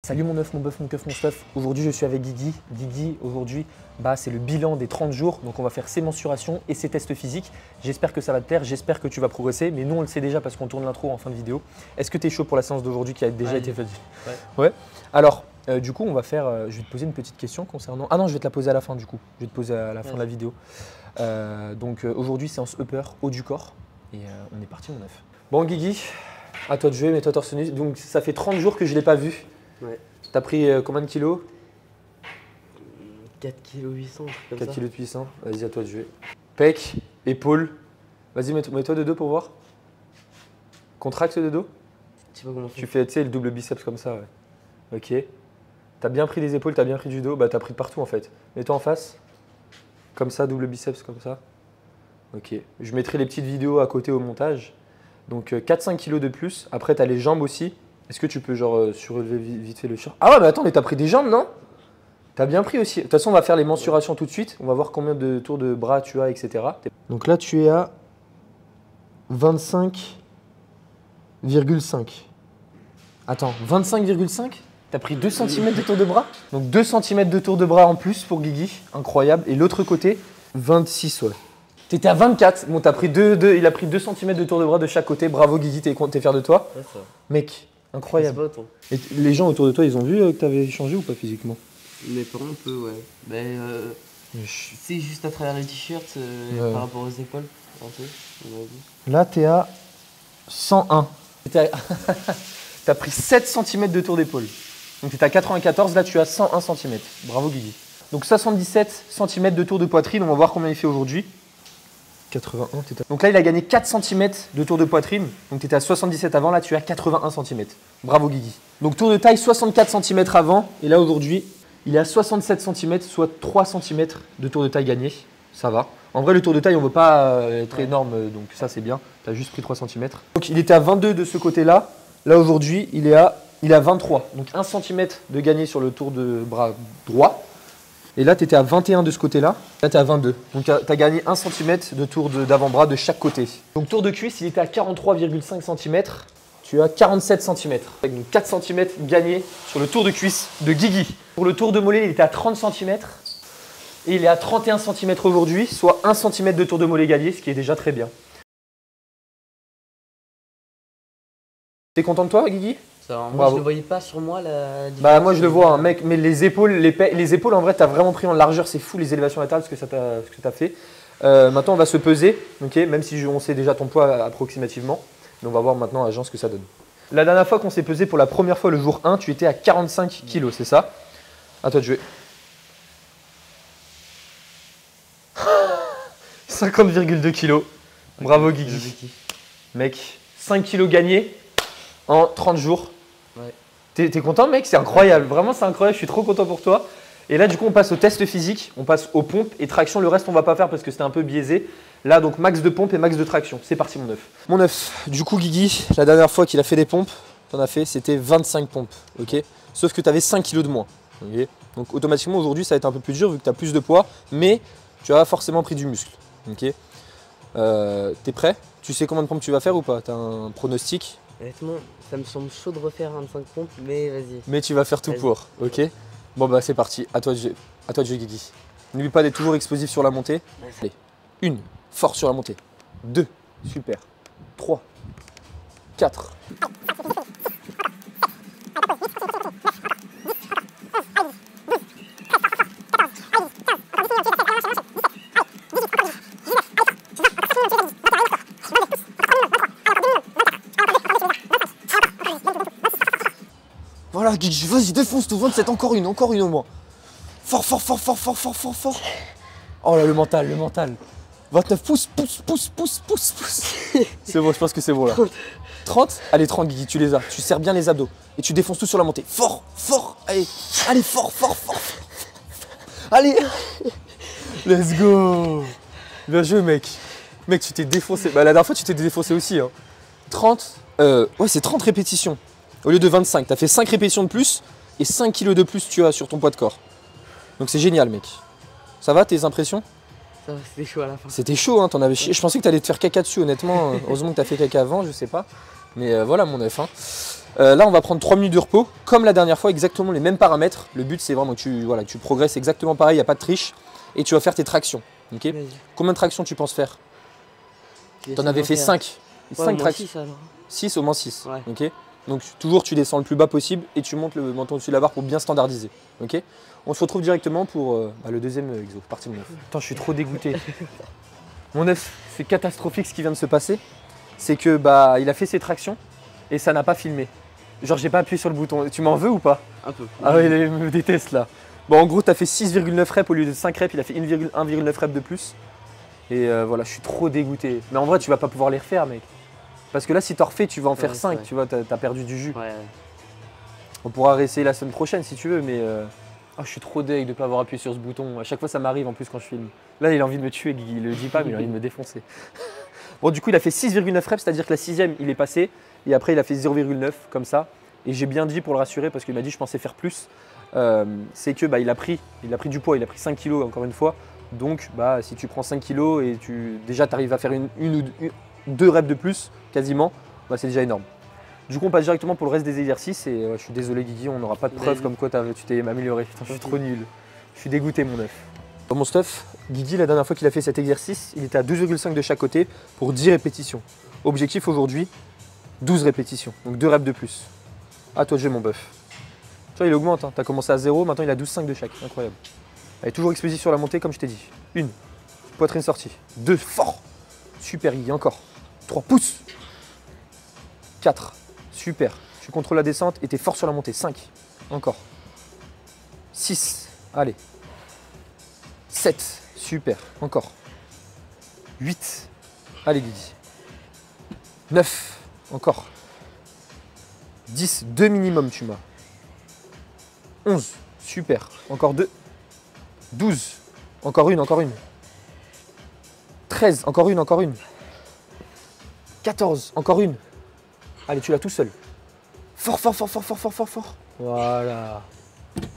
Salut mon œuf, mon bœuf, mon keuf, mon stuff. Aujourd'hui, je suis avec Guigui. Guigui, aujourd'hui, c'est le bilan des 30 jours. Donc, on va faire ses mensurations et ses tests physiques. J'espère que ça va te plaire, j'espère que tu vas progresser. Mais nous, on le sait déjà parce qu'on tourne l'intro en fin de vidéo. Est-ce que tu es chaud pour la séance d'aujourd'hui qui a déjà été faite? Ouais. Alors, du coup, on va faire. Je vais te poser une petite question concernant. Ah non, je vais te la poser à la fin du coup. Je vais te poser à la fin de la vidéo. Aujourd'hui, séance upper, haut du corps. Et on est parti, mon œuf. Bon, Guigui, à toi de jouer, mets-toi torse nu. Donc, ça fait 30 jours que je ne l'ai pas vu. Ouais. T'as pris combien de kilos? 4,8 kg, 4 kg 800. Vas-y, à toi de jouer. Pec, épaule. Vas-y, mets-toi de dos pour voir. Contracte de dos. Je sais pas comment tu fais, tu sais, le double biceps comme ça, ouais. Ok. T'as bien pris des épaules, t'as bien pris du dos. Bah, t'as pris de partout en fait. Mets-toi en face. Comme ça, double biceps comme ça. Ok. Je mettrai les petites vidéos à côté au montage. Donc 4-5 kg de plus. Après, t'as les jambes aussi. Est-ce que tu peux genre surélever vite fait le short? Ah ouais, mais attends, mais t'as pris des jambes, non? T'as bien pris aussi. De toute façon, on va faire les mensurations tout de suite. On va voir combien de tours de bras tu as, etc. Donc là, tu es à 25,5. Attends, 25,5? T'as pris 2 cm de tour de bras? Donc 2 cm de tour de bras en plus pour Guigui. Incroyable. Et l'autre côté, 26, ouais. T'étais à 24. Bon, t'as pris il a pris 2 cm de tour de bras de chaque côté. Bravo Guigui, t'es fier de toi? Ouais, ça. Mec, incroyable. Pas, et les gens autour de toi, ils ont vu que t'avais changé ou pas physiquement? Mes parents un peu, ouais. Mais c'est juste à travers le t-shirt par rapport aux épaules. Un peu, là, t'es à 101. T'as pris 7 cm de tour d'épaule. Donc t'étais à 94, là tu as 101 cm. Bravo Guigui. Donc 77 cm de tour de poitrine, on va voir combien il fait aujourd'hui. 81, donc là il a gagné 4 cm de tour de poitrine. Donc tu étais à 77 avant, là tu as 81 cm. Bravo Guigui. Donc tour de taille 64 cm avant, et là aujourd'hui il est à 67 cm, soit 3 cm de tour de taille gagné. Ça va. En vrai le tour de taille on ne veut pas être énorme, donc ça c'est bien. Tu as juste pris 3 cm. Donc il était à 22 de ce côté-là. Là aujourd'hui il est à 23. Donc 1 cm de gagné sur le tour de bras droit. Et là, tu étais à 21 de ce côté-là. Là, tu es à 22. Donc, tu as gagné 1 cm de tour d'avant-bras de chaque côté. Donc, tour de cuisse, il était à 43,5 cm. Tu as 47 cm. Donc, 4 cm gagnés sur le tour de cuisse de Guigui. Pour le tour de mollet, il était à 30 cm. Et il est à 31 cm aujourd'hui, soit 1 cm de tour de mollet gagné, ce qui est déjà très bien. T'es content de toi, Guigui? Moi, je ne le voyais pas sur moi la différence. Bah moi je le vois, hein, mec, mais les épaules en vrai, t'as vraiment pris en largeur, c'est fou les élévations latérales, ce que t'as fait. Maintenant on va se peser, ok, même si on sait déjà ton poids approximativement, mais on va voir maintenant à Jean ce que ça donne. La dernière fois qu'on s'est pesé pour la première fois le jour 1, tu étais à 45 kg, c'est ça? À toi de jouer. 50,2 kg. Bravo Guigui. Mec, 5 kg gagnés en 30 jours. Ouais. T'es content mec? C'est incroyable, vraiment c'est incroyable, je suis trop content pour toi. Et là du coup on passe au test physique, on passe aux pompes et traction, le reste on va pas faire parce que c'était un peu biaisé. Là donc max de pompe et max de traction, c'est parti mon œuf. Mon œuf, du coup Guigui, la dernière fois qu'il a fait des pompes, t'en as fait, c'était 25 pompes, ok? Sauf que tu avais 5 kg de moins, ok? Donc automatiquement aujourd'hui ça va être un peu plus dur vu que tu as plus de poids, mais tu as forcément pris du muscle, ok? T'es prêt? Tu sais combien de pompes tu vas faire ou pas? T'as un pronostic? Honnêtement, ça me semble chaud de refaire 25 pompes, mais vas-y. Mais tu vas faire tout pour, ok? Bon bah c'est parti, à toi de jouer Guigui. N'oublie pas d'être toujours explosif sur la montée. Allez, 1, fort sur la montée. 2, super. 3, 4. Voilà, Guigui, vas-y, défonce tout, 27, encore une au moins. Fort. Oh là, le mental. 29, pousse. C'est bon, je pense que c'est bon là. 30? Allez, 30, Guigui, tu les as. Tu serres bien les abdos. Et tu défonces tout sur la montée. Fort. Allez, fort. Allez. Let's go. Bien joué, mec. Mec, tu t'es défoncé. Bah, la dernière fois, tu t'es défoncé aussi. Hein. 30. Ouais, c'est 30 répétitions. Au lieu de 25, tu as fait 5 répétitions de plus et 5 kg de plus tu as sur ton poids de corps. Donc c'est génial mec. Ça va tes impressions? Ça va, c'était chaud à la fin. C'était chaud, hein, t'en avais chié. Je pensais que tu allais te faire caca dessus honnêtement. Heureusement que tu as fait caca avant, je sais pas. Mais voilà mon œuf. Hein. Là, on va prendre 3 minutes de repos, comme la dernière fois, exactement les mêmes paramètres. Le but, c'est vraiment que tu progresses exactement pareil, il n'y a pas de triche. Et tu vas faire tes tractions. Okay. Combien de tractions tu penses faire? Tu en avais fait 5. 5 tractions. 6 alors. 6, au moins 6. Ouais. Okay. Donc toujours, tu descends le plus bas possible et tu montes le menton au-dessus de la barre pour bien standardiser. Okay. On se retrouve directement pour le deuxième exo. Parti mon 9. Putain, je suis trop dégoûté. Mon 9, c'est catastrophique ce qui vient de se passer. C'est que il a fait ses tractions et ça n'a pas filmé. Genre, j'ai pas appuyé sur le bouton. Tu m'en veux ou pas? Un peu. Ah ouais, il me déteste là. Bon, en gros, tu as fait 6,9 reps au lieu de 5 reps. Il a fait 1,9 reps de plus. Et voilà, je suis trop dégoûté. Mais en vrai, tu vas pas pouvoir les refaire, mec. Parce que là, si tu en refais, tu vas en faire 5. Tu vois, tu as perdu du jus. Ouais. On pourra réessayer la semaine prochaine si tu veux, mais je suis trop deg de ne pas avoir appuyé sur ce bouton. À chaque fois, ça m'arrive en plus quand je filme. Là, il a envie de me tuer, Guigui. Il le dit pas, mais il a envie de me défoncer. Bon, du coup, il a fait 6,9 reps, c'est-à-dire que la 6e, il est passé. Et après, il a fait 0,9 comme ça. Et j'ai bien dit pour le rassurer, parce qu'il m'a dit je pensais faire plus. C'est que il a pris du poids, il a pris 5 kg encore une fois. Donc si tu prends 5 kg et déjà tu arrives à faire une ou deux reps de plus quasiment, c'est déjà énorme. Du coup on passe directement pour le reste des exercices et je suis désolé Guigui, on n'aura pas de preuve comme quoi tu t'es amélioré. Putain, je suis trop nul. Je suis dégoûté mon œuf. Dans mon stuff, Guigui la dernière fois qu'il a fait cet exercice, il était à 2,5 de chaque côté pour 10 répétitions. Objectif aujourd'hui, 12 répétitions, donc 2 reps de plus. À toi de jouer mon bœuf. Tu vois, il augmente, hein. Tu as commencé à 0, maintenant il a 12,5 de chaque, incroyable. Elle est toujours explosif sur la montée comme je t'ai dit. 1, poitrine sortie. 2, fort. Super Guigui, encore. 3, pouce. 4, super. Tu contrôles la descente et tu es fort sur la montée. 5, encore. 6, allez. 7, super, encore. 8, allez Guigui. 9, encore. 10, 2 minimum tu m'as. 11, super, encore 2. 12, encore une. 13, encore une. 14, encore une. Allez, tu l'as tout seul. Fort. Voilà.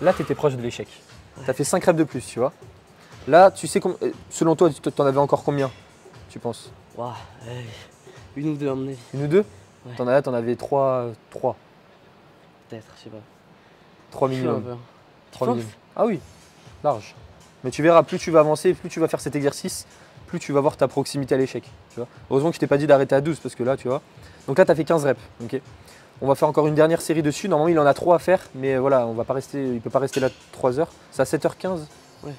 Là, tu étais proche de l'échec. Tu as fait 5 reps de plus, tu vois. Là, tu sais, selon toi, tu en avais encore combien, tu penses? Une ou deux, à mon avis. Une ou deux? Ouais. T'en avais 3. Peut-être, je sais pas. 3 minimum. 3 minimum. Ah oui, large. Mais tu verras, plus tu vas avancer, plus tu vas faire cet exercice, plus tu vas voir ta proximité à l'échec. Heureusement que je t'ai pas dit d'arrêter à 12 parce que là, tu vois. Donc là, tu as fait 15 reps. Okay. On va faire encore une dernière série dessus. Normalement, il en a 3 à faire, mais voilà, il ne peut pas rester là 3 heures. C'est à 7h15. Ouais.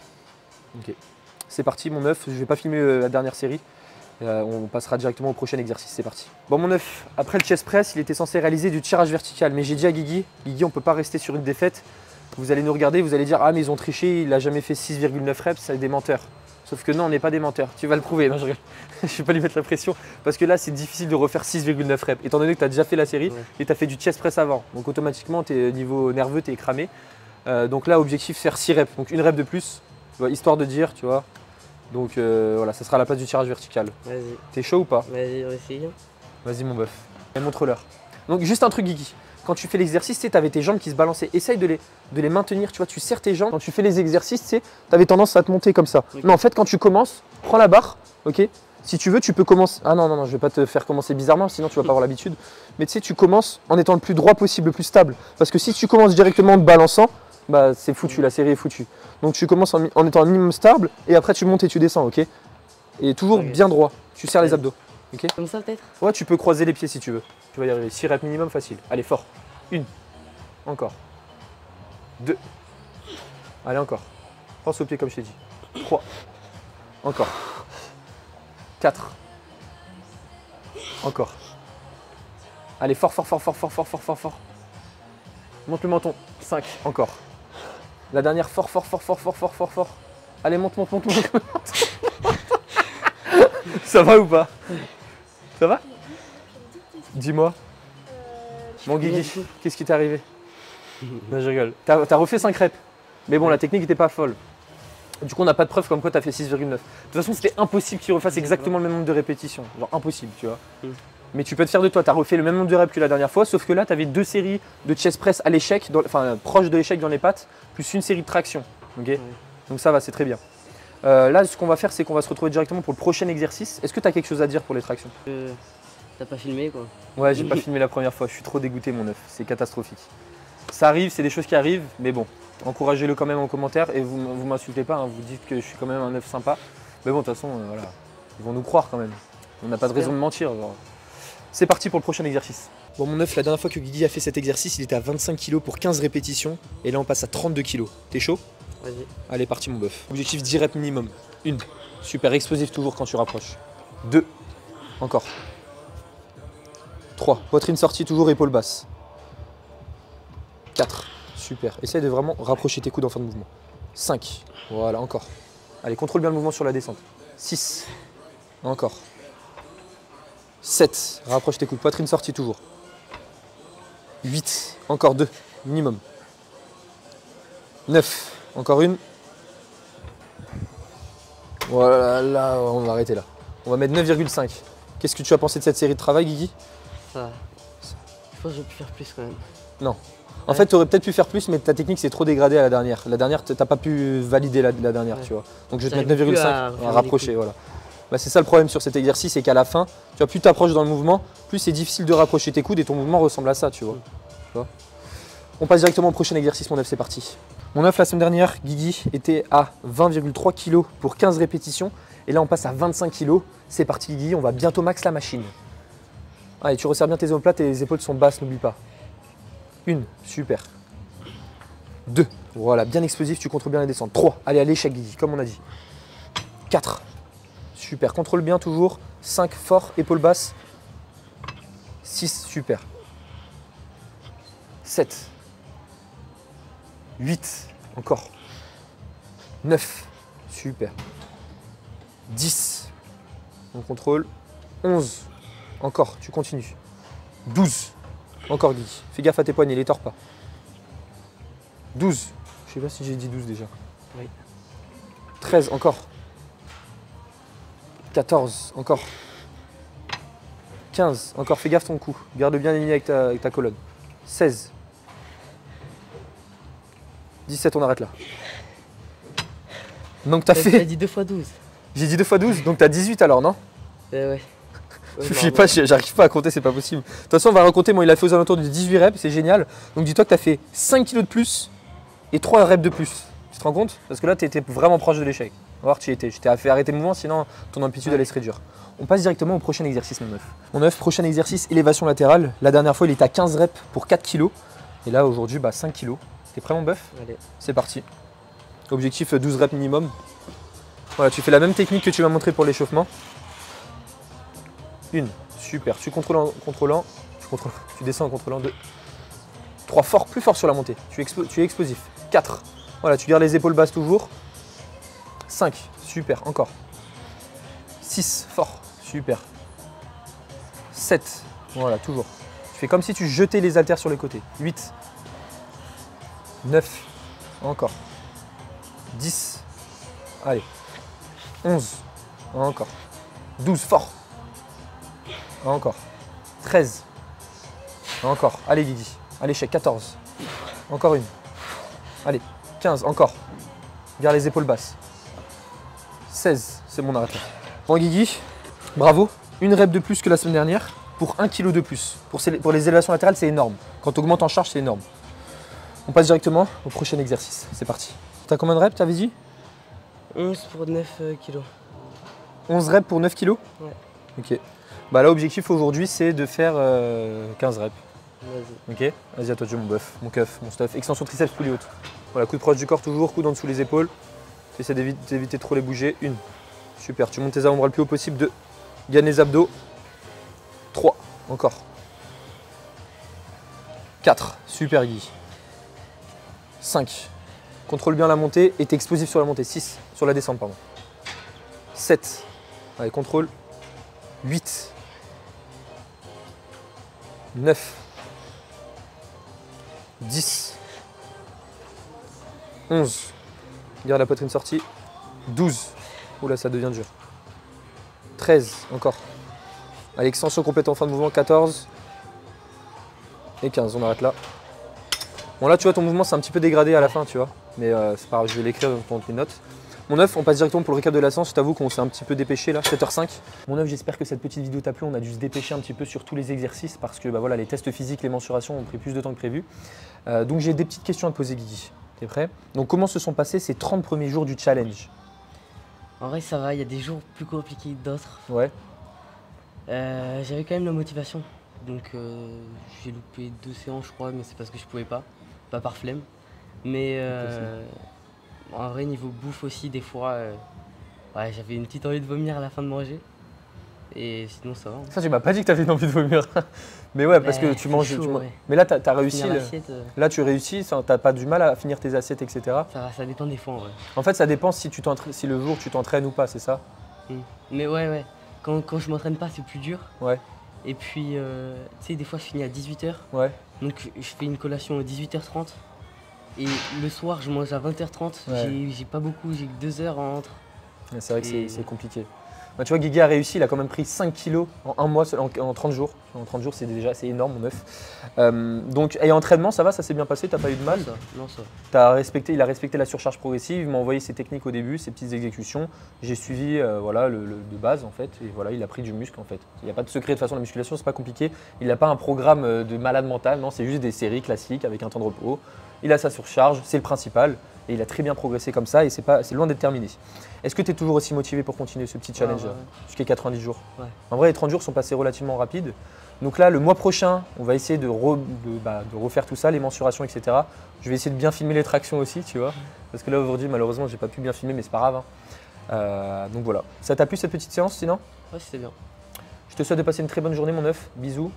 Ok. C'est parti, mon œuf. Je ne vais pas filmer la dernière série. On passera directement au prochain exercice. C'est parti. Bon, mon œuf, après le chest press, il était censé réaliser du tirage vertical. Mais j'ai dit à Guigui, on ne peut pas rester sur une défaite. Vous allez nous regarder, vous allez dire « Ah, mais ils ont triché, il n'a jamais fait 6,9 reps, c'est des menteurs. » Sauf que non, on n'est pas des menteurs. Tu vas le prouver. Non, je ne vais pas lui mettre la pression. Parce que là, c'est difficile de refaire 6,9 reps. Étant donné que tu as déjà fait la série et tu as fait du chest press avant. Donc automatiquement, niveau nerveux, tu es cramé. Donc là, objectif, faire 6 reps. Donc une rep de plus, histoire de dire, tu vois. Donc voilà, ça sera à la place du tirage vertical. Vas-y. T'es chaud ou pas? Vas-y, on va essayer. Vas-y, mon bœuf. Et montre-leur. Donc juste un truc, Guigui. Quand tu fais l'exercice, tu avais tes jambes qui se balançaient. Essaye de les maintenir, tu vois, tu serres tes jambes. Quand tu fais les exercices, tu avais tendance à te monter comme ça. Okay. Mais en fait, quand tu commences, prends la barre, ok. Si tu veux, tu peux commencer. Ah non, je vais pas te faire commencer bizarrement, sinon tu vas pas avoir l'habitude. Mais tu sais, tu commences en étant le plus droit possible, le plus stable. Parce que si tu commences directement en te balançant, c'est foutu, la série est foutue. Donc tu commences en étant un minimum stable et après tu montes et tu descends, ok. Et toujours bien droit, tu serres les abdos. Okay. Comme ça peut-être? Ouais, tu peux croiser les pieds si tu veux. Tu vas y arriver. 6 reps minimum, facile. Allez, fort. 1. Encore. 2. Allez, encore. Pense au pied comme je t'ai dit. 3. Encore. 4. Encore. Allez, fort. Monte le menton. 5. Encore. La dernière, fort. Allez, monte. Ça va ou pas? Ça va? Dis-moi. Mon Guigui, qu'est-ce qui t'est arrivé? Non, je rigole. T'as refait 5 reps. Mais bon, la technique n'était pas folle. Du coup, on n'a pas de preuve comme quoi t'as fait 6,9. De toute façon, c'était impossible qu'il refasse exactement le même nombre de répétitions. Genre impossible, tu vois. Mais tu peux te faire de toi. T'as refait le même nombre de reps que la dernière fois, sauf que là, t'avais 2 séries de chest press à l'échec, enfin proche de l'échec dans les pattes, plus une série de traction. Okay. Donc ça va, c'est très bien. Là, ce qu'on va faire, c'est qu'on va se retrouver directement pour le prochain exercice. Est-ce que tu as quelque chose à dire pour les tractions? T'as pas filmé quoi? Ouais, j'ai pas filmé la première fois, je suis trop dégoûté mon œuf, c'est catastrophique. Ça arrive, c'est des choses qui arrivent, mais bon, encouragez-le quand même en commentaire et vous m'insultez pas, hein, vous dites que je suis quand même un œuf sympa. Mais bon, de toute façon, voilà, ils vont nous croire quand même. On n'a pas de raison de mentir. C'est parti pour le prochain exercice. Bon, mon œuf, la dernière fois que Guigui a fait cet exercice, il était à 25 kg pour 15 répétitions. Et là, on passe à 32 kg. T'es chaud? Vas-y. Allez, parti mon bœuf. Objectif 10 reps minimum. 1. Super, explosif toujours quand tu rapproches. 2. Encore. 3. Poitrine sortie, toujours épaule basse. 4. Super. Essaye de vraiment rapprocher tes coudes en fin de mouvement. 5. Voilà, encore. Allez, contrôle bien le mouvement sur la descente. 6. Encore. 7. Rapproche tes coudes. Poitrine sortie toujours. 8. Encore 2. Minimum. 9. Encore une. Voilà, là, on va arrêter là. On va mettre 9,5. Qu'est-ce que tu as pensé de cette série de travail, Guigui? Ça. Je pense que j'ai pu faire plus quand même. Non. En fait, tu aurais peut-être pu faire plus, mais ta technique s'est trop dégradée à la dernière. La dernière, tu n'as pas pu valider la dernière, tu vois. Donc je vais te mettre 9,5 à rapprocher, voilà. Bah, c'est ça le problème sur cet exercice, c'est qu'à la fin, tu vois, plus tu approches dans le mouvement, plus c'est difficile de rapprocher tes coudes et ton mouvement ressemble à ça, tu vois. On passe directement au prochain exercice, mon œuf, c'est parti. Mon œuf, la semaine dernière, Guigui était à 20,3 kg pour 15 répétitions. Et là, on passe à 25 kg. C'est parti, Guigui, on va bientôt max la machine. Allez, tu resserres bien tes omoplates et les épaules sont basses, n'oublie pas. 1, super. 2, voilà, bien explosif, tu contrôles bien la descente. 3, allez, à l'échec, Guigui, comme on a dit. 4, super, contrôle bien toujours. 5, fort, épaule basse. 6, super. 7, 8, encore. 9, super. 10, on contrôle. 11, encore, tu continues. 12, encore Guigui. Fais gaffe à tes poignets, les tords pas. 12, je sais pas si j'ai dit 12 déjà. Oui. 13, encore. 14, encore. 15, encore, fais gaffe ton cou. Garde bien aligné avec ta colonne. 16. 17, on arrête là. Donc t'as fait... T'as dit 2 x 12. J'ai dit 2 x 12, donc t'as 18 alors, non? Ouais. Je sais pas, j'arrive pas à compter, c'est pas possible. De toute façon, on va raconter, moi il a fait aux alentours de 18 reps, c'est génial. Donc dis-toi que t'as fait 5 kg de plus et 3 reps de plus. Tu te rends compte? Parce que là, tu étais vraiment proche de l'échec. On va voir, tu y étais. Je t'ai fait arrêter le mouvement, sinon ton amplitude allait se réduire. On passe directement au prochain exercice, mon œuf. Mon œuf, prochain exercice, élévation latérale. La dernière fois, il était à 15 reps pour 4 kg. Et là, aujourd'hui, 5 kg. T'es prêt, mon bœuf? Allez. C'est parti. Objectif 12 reps minimum. Voilà, tu fais la même technique que tu m'as montré pour l'échauffement. 1, super. Tu contrôles en contrôlant. Tu descends en contrôlant. 2, 3, fort, plus fort sur la montée. Tu es explosif. 4, voilà, tu gardes les épaules basses toujours. 5, super, encore. 6, fort, super. 7, voilà, toujours. Tu fais comme si tu jetais les haltères sur les côtés. 8, 9, encore. 10, allez. 11, encore. 12, fort. Encore. 13, encore. Allez, Guigui. À l'échec, 14. Encore une. Allez, 15, encore. Garde les épaules basses. 16, c'est bon, arrête là. Bon, Guigui, bravo. Une rep de plus que la semaine dernière pour 1 kg de plus. Pour les élévations latérales, c'est énorme. Quand tu augmentes en charge, c'est énorme. On passe directement au prochain exercice. C'est parti. T'as combien de reps, t'avais dit? 11 pour 9 kg. 11 reps pour 9 kg? Ouais. Ok. Bah là, l'objectif aujourd'hui, c'est de faire 15 reps. Vas-y. Ok. Vas-y, à toi de jouer, mon bœuf, mon keuf, mon stuff. Extension triceps, poulie haute. Voilà, coude proche du corps toujours, coude en dessous les épaules. Tu essaies d'éviter trop les bouger. 1. Super. Tu montes tes avant-bras le plus haut possible. 2. Gagne les abdos. 3. Encore. 4. Super, Guy. 5. Contrôle bien la montée et t'es explosif sur la montée. 6. Sur la descente, pardon. 7. Allez, contrôle. 8. 9. 10. 11. Garde la poitrine sortie. 12. Oula, ça devient dur. 13. Encore. Allez, extension complète en fin de mouvement. 14. Et 15. On arrête là. Bon, là, tu vois, ton mouvement, c'est un petit peu dégradé à la fin, tu vois. Mais c'est pas grave, je vais l'écrire dans tes notes. Mon œuf, on passe directement pour le récap de la séance. Je t'avoue qu'on s'est un petit peu dépêché là, 7h05. Mon œuf, j'espère que cette petite vidéo t'a plu. On a dû se dépêcher un petit peu sur tous les exercices parce que bah, voilà, les tests physiques, les mensurations ont pris plus de temps que prévu. Donc j'ai des petites questions à te poser, Guigui. T'es prêt? Donc comment se sont passés ces 30 premiers jours du challenge? En vrai, ça va, il y a des jours plus compliqués que d'autres. Ouais. J'avais quand même la motivation. Donc j'ai loupé 2 séances, je crois, mais c'est parce que je pouvais pas par flemme. Mais en vrai, niveau bouffe aussi, des fois, ouais, j'avais une petite envie de vomir à la fin de manger. Et sinon, ça va. Ça, tu m'as pas dit que t'avais une envie de vomir. Mais ouais, parce que tu manges. chaud, ouais. Mais là, t'as réussi. Là, tu réussis, t'as pas du mal à finir tes assiettes, etc. Ça dépend des fois, en vrai. En fait, ça dépend si le jour tu t'entraînes ou pas, c'est ça? Mais ouais. Quand je m'entraîne pas, c'est plus dur. Ouais. Et puis, tu sais, des fois, je finis à 18h. Ouais. Donc, je fais une collation à 18h30. Et le soir, je mange à 20h30. Ouais. J'ai pas beaucoup, j'ai que 2 heures entre. C'est vrai que c'est compliqué. Bah, tu vois, Guigui a réussi, il a quand même pris 5 kilos en un mois, en 30 jours. En 30 jours, c'est énorme, mon œuf. Donc, et entraînement, ça va, ça s'est bien passé, t'as pas eu de mal? Non, ça. Il a respecté la surcharge progressive, il m'a envoyé ses techniques au début, ses petites exécutions. J'ai suivi voilà, de base, en fait, et voilà, il a pris du muscle, en fait. Il n'y a pas de secret, de toute façon, la musculation, c'est pas compliqué. Il n'a pas un programme de malade mental, non, c'est juste des séries classiques avec un temps de repos. Il a sa surcharge, c'est le principal. Et il a très bien progressé comme ça et c'est loin d'être terminé. Est-ce que tu es toujours aussi motivé pour continuer ce petit challenge jusqu'à 90 jours? Ouais. En vrai, les 30 jours sont passés relativement rapides. Donc là, le mois prochain, on va essayer de refaire tout ça, les mensurations, etc. Je vais essayer de bien filmer les tractions aussi, tu vois. Parce que là, aujourd'hui, malheureusement, j'ai pas pu bien filmer, mais c'est pas grave. Donc voilà. Ça t'a plu cette petite séance sinon? Ouais, c'était bien. Je te souhaite de passer une très bonne journée, mon œuf. Bisous.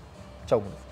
Ciao, mon œuf.